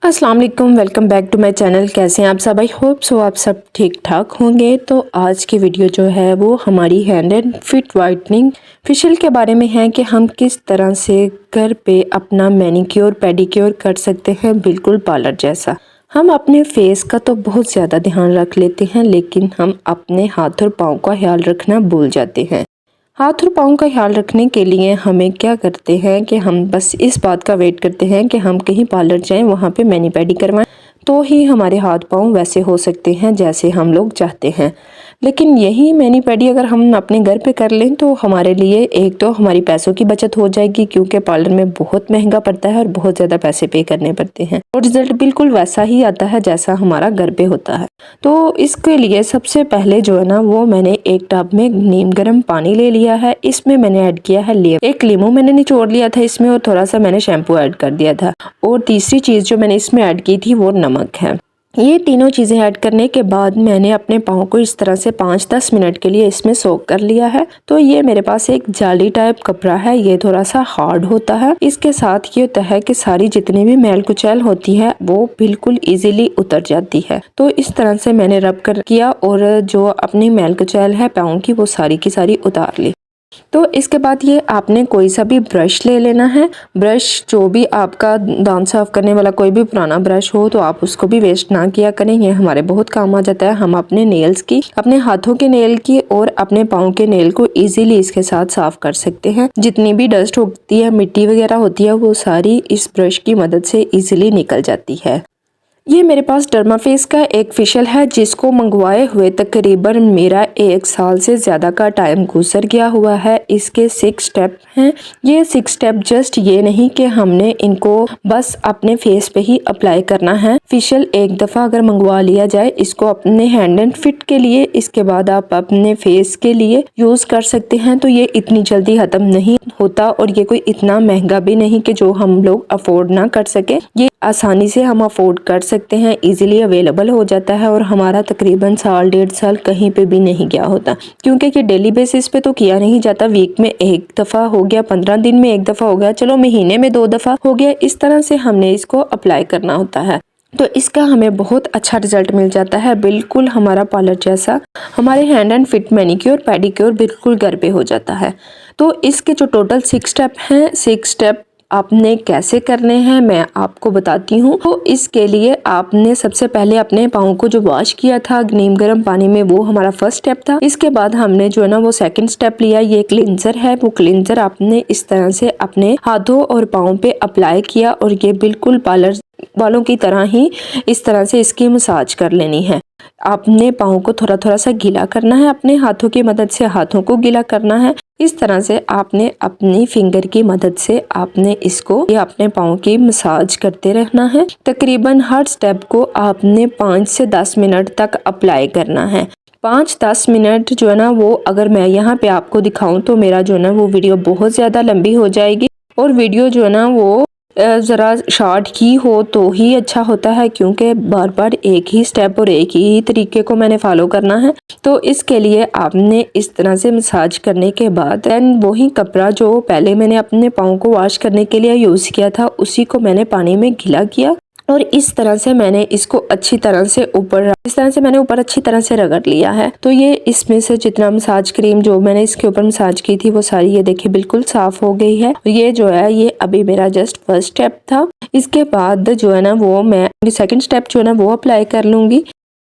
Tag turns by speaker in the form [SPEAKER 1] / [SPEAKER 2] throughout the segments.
[SPEAKER 1] अस्सलाम वालेकुम, welcome back to my channel. कैसे हैं आप सब? आई होप सो आप सब ठीक ठाक होंगे। तो आज की वीडियो जो है वो हमारी hand and feet whitening facial के बारे में है कि हम किस तरह से घर पे अपना मैनीक्योर पेडिक्योर कर सकते हैं, बिल्कुल पार्लर जैसा। हम अपने फेस का तो बहुत ज़्यादा ध्यान रख लेते हैं, लेकिन हम अपने हाथ और पाँव का ख्याल रखना भूल जाते हैं। हाथ और पाँव का ख्याल रखने के लिए हमें क्या करते हैं कि हम बस इस बात का वेट करते हैं कि हम कहीं पार्लर जाएं, वहाँ पे मैनी पेडी करवाएं, तो ही हमारे हाथ पाँव वैसे हो सकते हैं जैसे हम लोग चाहते हैं। लेकिन यही मैनी पेडी अगर हम अपने घर पे कर लें तो हमारे लिए एक तो हमारी पैसों की बचत हो जाएगी, क्योंकि पार्लर में बहुत महंगा पड़ता है और बहुत ज़्यादा पैसे पे करने पड़ते हैं, और रिजल्ट बिल्कुल वैसा ही आता है जैसा हमारा घर पे होता है। तो इसके लिए सबसे पहले जो है ना वो मैंने एक टब में नीम गर्म पानी ले लिया है। इसमें मैंने ऐड किया है एक लीमू मैंने निचोड़ लिया था इसमें, और थोड़ा सा मैंने शैम्पू ऐड कर दिया था। और तीसरी चीज़ जो मैंने इसमें ऐड की थी वो नमक है। ये तीनों चीज़ें ऐड करने के बाद मैंने अपने पाँव को इस तरह से 5-10 मिनट के लिए इसमें सोक कर लिया है। तो ये मेरे पास एक जाली टाइप कपड़ा है, ये थोड़ा सा हार्ड होता है। इसके साथ ये होता है कि सारी जितनी भी मैल कुचैल होती है वो बिल्कुल इजीली उतर जाती है। तो इस तरह से मैंने रब कर किया और जो अपनी मैल कुचैल है पाँव की वो सारी की सारी उतार ली। तो इसके बाद ये आपने कोई सा भी ब्रश ले लेना है। ब्रश जो भी आपका दांत साफ करने वाला कोई भी पुराना ब्रश हो तो आप उसको भी वेस्ट ना किया करें, ये हमारे बहुत काम आ जाता है। हम अपने नेल्स की, अपने हाथों के नेल की और अपने पाँव के नेल को इजीली इसके साथ साफ कर सकते हैं। जितनी भी डस्ट होती है, मिट्टी वगैरह होती है, वो सारी इस ब्रश की मदद से इजीली निकल जाती है। ये मेरे पास डर्माफेस का एक फेशियल है जिसको मंगवाए हुए तकरीबन मेरा 1 साल से ज़्यादा का टाइम गुजर गया हुआ है। इसके 6 स्टेप हैं। ये 6 स्टेप जस्ट ये नहीं कि हमने इनको बस अपने फेस पे ही अप्लाई करना है। फेशियल एक दफ़ा अगर मंगवा लिया जाए इसको अपने हैंड एंड फिट के लिए, इसके बाद आप अपने फेस के लिए यूज़ कर सकते हैं। तो ये इतनी जल्दी ख़त्म नहीं होता और ये कोई इतना महंगा भी नहीं कि जो हम लोग अफोर्ड ना कर सके। ये आसानी से हम अफोर्ड कर सकते हैं, इजीली अवेलेबल हो जाता है और हमारा तकरीबन 1.5 साल कहीं पे भी नहीं गया होता, क्योंकि ये डेली बेसिस पे तो किया नहीं जाता। वीक में एक दफ़ा हो गया, 15 दिन में एक दफ़ा हो गया, चलो महीने में 2 दफ़ा हो गया, इस तरह से हमने इसको अप्लाई करना होता है। तो इसका हमें बहुत अच्छा रिजल्ट मिल जाता है, बिल्कुल हमारा पार्लर जैसा हमारे hand and fit manicure pedicure बिल्कुल घर पे हो जाता है। तो इसके जो टोटल 6 स्टेप हैं, 6 स्टेप आपने कैसे करने हैं मैं आपको बताती हूँ। तो इसके लिए आपने सबसे पहले अपने पाँव को जो वॉश किया था नीम गर्म पानी में, वो हमारा फर्स्ट स्टेप था। इसके बाद हमने जो है ना वो सेकंड स्टेप लिया। ये क्लिंजर है, वो क्लिंजर आपने इस तरह से अपने हाथों और पाँव पे अप्लाई किया और ये बिल्कुल पार्लर वालों की तरह ही इस तरह से इसकी मसाज कर लेनी है। आपने पाँव को थोड़ा थोड़ा सा गीला करना है, अपने हाथों की मदद से हाथों को गीला करना है। इस तरह से आपने अपनी फिंगर की मदद से आपने इसको या अपने पाँव की मसाज करते रहना है। तकरीबन हर स्टेप को आपने 5 से 10 मिनट तक अप्लाई करना है। 5-10 मिनट जो है ना वो अगर मैं यहाँ पे आपको दिखाऊं तो मेरा जो है ना वो वीडियो बहुत ज़्यादा लंबी हो जाएगी, और वीडियो जो है ना वो ज़रा शॉर्ट की हो तो ही अच्छा होता है, क्योंकि बार बार एक ही स्टेप और एक ही तरीके को मैंने फॉलो करना है। तो इसके लिए आपने इस तरह से मसाज करने के बाद देन वही कपड़ा जो पहले मैंने अपने पाँव को वॉश करने के लिए यूज़ किया था उसी को मैंने पानी में गीला किया, और इस तरह से मैंने इसको अच्छी तरह से ऊपर अच्छी तरह से रगड़ लिया है। तो ये इसमें से जितना मसाज क्रीम जो मैंने इसके ऊपर मसाज की थी वो सारी ये देखिए बिल्कुल साफ हो गई है। ये जो है ये अभी मेरा जस्ट फर्स्ट स्टेप था। इसके बाद जो है ना वो मैं सेकंड स्टेप जो है ना वो अप्लाई कर लूंगी।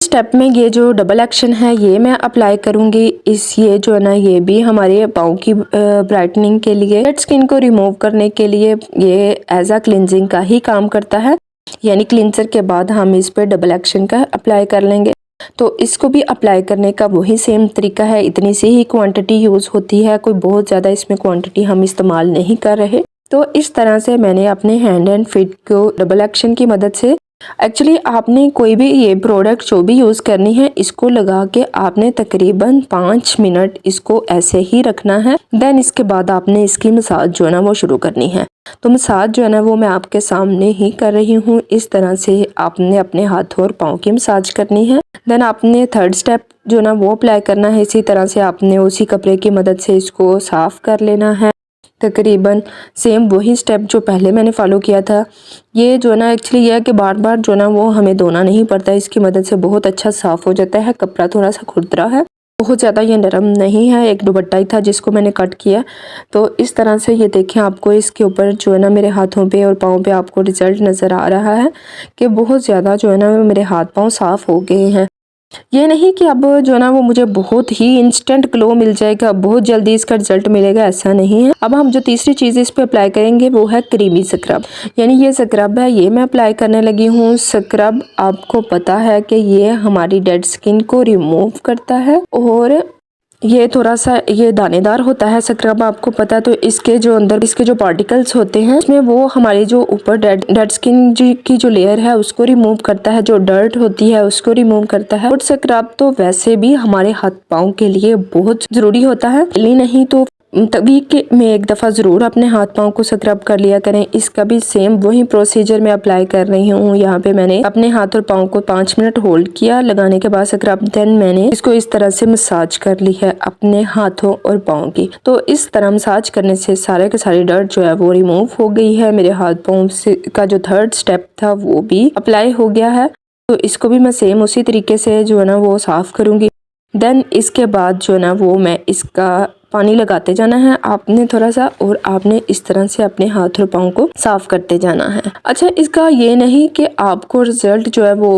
[SPEAKER 1] स्टेप में ये जो डबल एक्शन है ये मैं अप्लाई करूंगी। ये जो है ना ये भी हमारे पाँव की ब्राइटनिंग के लिए, डेड स्किन को रिमूव करने के लिए ये एज अ क्लिनजिंग का ही काम करता है। यानी क्लिंजर के बाद हम इस पर डबल एक्शन का अप्लाई कर लेंगे। तो इसको भी अप्लाई करने का वही सेम तरीका है, इतनी सी ही क्वांटिटी यूज़ होती है, कोई बहुत ज़्यादा इसमें क्वांटिटी हम इस्तेमाल नहीं कर रहे। तो इस तरह से मैंने अपने हैंड एंड फिट को डबल एक्शन की मदद से, एक्चुअली आपने कोई भी ये प्रोडक्ट जो भी यूज़ करनी है इसको लगा के आपने तकरीबन 5 मिनट इसको ऐसे ही रखना है। देन इसके बाद आपने इसकी मसाज जो है ना वो शुरू करनी है। तो मसाज जो है ना वो मैं आपके सामने ही कर रही हूँ। इस तरह से आपने अपने हाथों और पाँव की मसाज करनी है। देन आपने थर्ड स्टेप जो ना वो अप्लाई करना है। इसी तरह से आपने उसी कपड़े की मदद से इसको साफ कर लेना है। तकरीबन सेम वही स्टेप जो पहले मैंने फॉलो किया था। ये जो ना एक्चुअली यह है कि बार बार जो ना वो हमें धोना नहीं पड़ता, इसकी मदद से बहुत अच्छा साफ़ हो जाता है। कपड़ा थोड़ा सा खुरदरा है, बहुत ज़्यादा ये नरम नहीं है। एक दुपट्टा ही था जिसको मैंने कट किया। तो इस तरह से ये देखें, आपको इसके ऊपर जो है ना मेरे हाथों पे और पाँव पे आपको रिज़ल्ट नज़र आ रहा है कि बहुत ज़्यादा जो है ना मेरे हाथ पाँव साफ़ हो गए हैं। ये नहीं कि अब जो है ना वो मुझे बहुत ही इंस्टेंट ग्लो मिल जाएगा, बहुत जल्दी इसका रिजल्ट मिलेगा, ऐसा नहीं है। अब हम जो तीसरी चीज़ इस पे अप्लाई करेंगे वो है क्रीमी स्क्रब, यानी ये स्क्रब है, ये मैं अप्लाई करने लगी हूँ। स्क्रब आपको पता है कि ये हमारी डेड स्किन को रिमूव करता है और ये थोड़ा सा ये दानेदार होता है स्क्रब, आपको पता है। तो इसके जो अंदर इसके जो पार्टिकल्स होते हैं उसमें वो हमारी जो ऊपर डेड स्किन की जो लेयर है उसको रिमूव करता है, जो डर्ट होती है उसको रिमूव करता है। और स्क्रब तो वैसे भी हमारे हाथ पाँव के लिए बहुत ज़रूरी होता है, नहीं तो वीक में एक दफ़ा ज़रूर अपने हाथ पाँव को स्क्रब कर लिया करें। इसका भी सेम वही प्रोसीजर मैं अप्लाई कर रही हूँ। यहाँ पे मैंने अपने हाथ और पाँव को 5 मिनट होल्ड किया, लगाने के बाद स्क्रब, देन मैंने इसको इस तरह से मसाज कर ली है अपने हाथों और पाँव की। तो इस तरह मसाज करने से सारे के सारी डर्ट जो है वो रिमूव हो गई है। मेरे हाथ पाँव से का जो थर्ड स्टेप था वो भी अप्लाई हो गया है। तो इसको भी मैं सेम उसी तरीके से जो है ना वो साफ़ करूँगी। देन इसके बाद जो है ना वो मैं इसका पानी लगाते जाना है आपने थोड़ा सा, और आपने इस तरह से अपने हाथ और पाँव को साफ करते जाना है। अच्छा, इसका ये नहीं कि आपको रिजल्ट जो है वो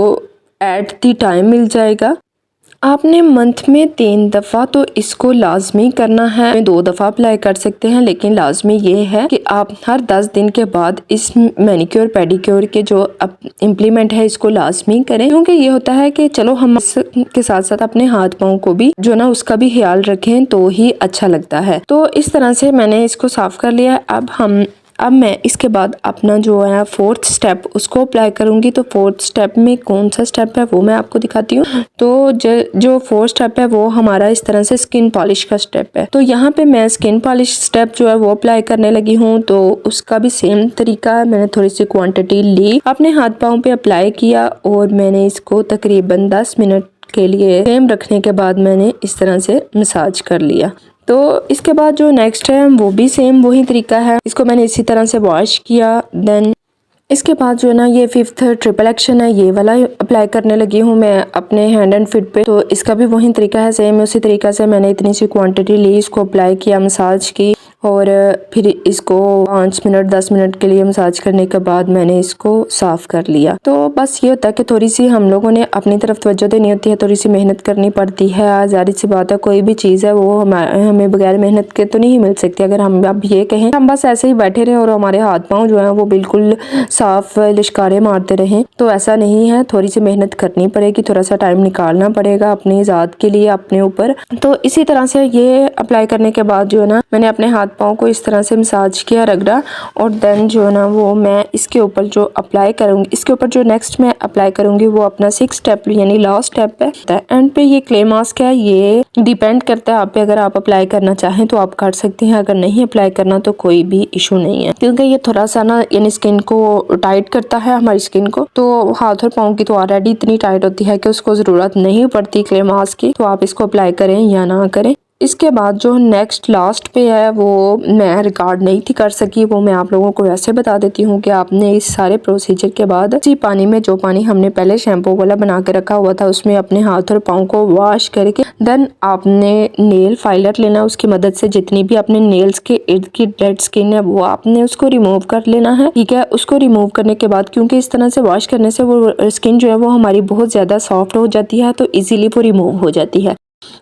[SPEAKER 1] एट द टाइम मिल जाएगा। आपने मंथ में 3 दफ़ा तो इसको लाजमी करना है। 2 दफ़ा अप्लाई कर सकते हैं, लेकिन लाजमी ये है कि आप हर 10 दिन के बाद इस मैनिक्योर पेडिक्योर के जो इम्प्लीमेंट है इसको लाजमी करें, क्योंकि ये होता है कि चलो हम इसके साथ साथ अपने हाथ पाँव को भी जो ना उसका भी ख्याल रखें तो ही अच्छा लगता है। तो इस तरह से मैंने इसको साफ़ कर लिया। अब मैं इसके बाद अपना जो है 4th स्टेप उसको अप्लाई करूँगी। तो 4th स्टेप में कौन सा स्टेप है वो मैं आपको दिखाती हूँ। तो जो 4th स्टेप है वो हमारा इस तरह से स्किन पॉलिश का स्टेप है। तो यहाँ पे मैं स्किन पॉलिश स्टेप जो है वो अप्लाई करने लगी हूँ। तो उसका भी सेम तरीका है, मैंने थोड़ी सी क्वान्टिटी ली, अपने हाथ पाँव पे अप्लाई किया और मैंने इसको तकरीबन 10 मिनट के लिए सेम रखने के बाद मैंने इस तरह से मसाज कर लिया। तो इसके बाद जो नेक्स्ट है वो भी सेम वही तरीका है, इसको मैंने इसी तरह से वॉश किया। देन इसके बाद जो है ना ये 5th ट्रिपल एक्शन है, ये वाला अप्लाई करने लगी हूँ मैं अपने हैंड एंड फिट पे। तो इसका भी वही तरीका है, सेम उसी तरीका से मैंने इतनी सी क्वांटिटी ली, इसको अप्लाई किया, मसाज की और फिर इसको 5 मिनट 10 मिनट के लिए मसाज करने के बाद मैंने इसको साफ़ कर लिया। तो बस ये होता है कि थोड़ी सी हम लोगों ने अपनी तरफ तवज्जो देनी होती है, थोड़ी सी मेहनत करनी पड़ती है। ज़ाहिर सी बात है, कोई भी चीज़ है वो हमें बगैर मेहनत के तो नहीं मिल सकती। अगर हम अब ये कहें हम बस ऐसे ही बैठे रहें और हमारे हाथ पाँव जो है वो बिल्कुल साफ लिशकारे मारते रहें, तो ऐसा नहीं है। थोड़ी सी मेहनत करनी पड़ेगी, थोड़ा सा टाइम निकालना पड़ेगा अपनी ज़ात के लिए, अपने ऊपर। तो इसी तरह से ये अप्लाई करने के बाद जो है ना मैंने अपने हाथ पाँव को इस तरह से मसाज किया, रगड़ा, और देन जो है ना वो मैं इसके ऊपर जो अप्लाई करूँगी, इसके ऊपर जो नेक्स्ट मैं अप्लाई करूँगी वो अपना 6th स्टेप यानी लास्ट स्टेप है। एंड पे ये क्ले मास्क है, ये डिपेंड करता है आप पे, अगर आप अप्लाई करना चाहें तो आप कर सकते हैं, अगर नहीं अप्लाई करना तो कोई भी इशू नहीं है, क्योंकि ये थोड़ा सा ना यानी स्किन को टाइट करता है हमारी स्किन को। तो हाथ और पाँव की तो ऑलरेडी इतनी टाइट होती है कि उसको ज़रूरत नहीं पड़ती क्ले मास्क की, तो आप इसको अप्लाई करें या ना करें। इसके बाद जो नेक्स्ट लास्ट पे है वो मैं रिकॉर्ड नहीं थी कर सकी, वो मैं आप लोगों को वैसे बता देती हूँ कि आपने इस सारे प्रोसीजर के बाद इसी पानी में, जो पानी हमने पहले शैम्पू वाला बना के रखा हुआ था, उसमें अपने हाथ और पाँव को वॉश करके देन आपने नेल फाइलर लेना, उसकी मदद से जितनी भी अपने नेल्स के इर्द की डेड स्किन है वो आपने उसको रिमूव कर लेना है, ठीक है। उसको रिमूव करने के बाद, क्योंकि इस तरह से वॉश करने से वो स्किन जो है वो हमारी बहुत ज़्यादा सॉफ्ट हो जाती है, तो ईजिली वो रिमूव हो जाती है।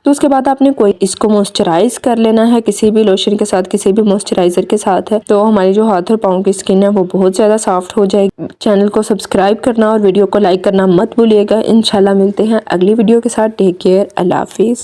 [SPEAKER 1] तो उसके बाद आपने कोई इसको मॉइस्चराइज कर लेना है किसी भी लोशन के साथ, किसी भी मॉइस्चराइजर के साथ है, तो हमारी जो हाथ और पाँव की स्किन है वो बहुत ज़्यादा सॉफ्ट हो जाएगी। चैनल को सब्सक्राइब करना और वीडियो को लाइक करना मत भूलिएगा। इंशाल्लाह मिलते हैं अगली वीडियो के साथ। टेक केयर, अल्लाह हाफिज़।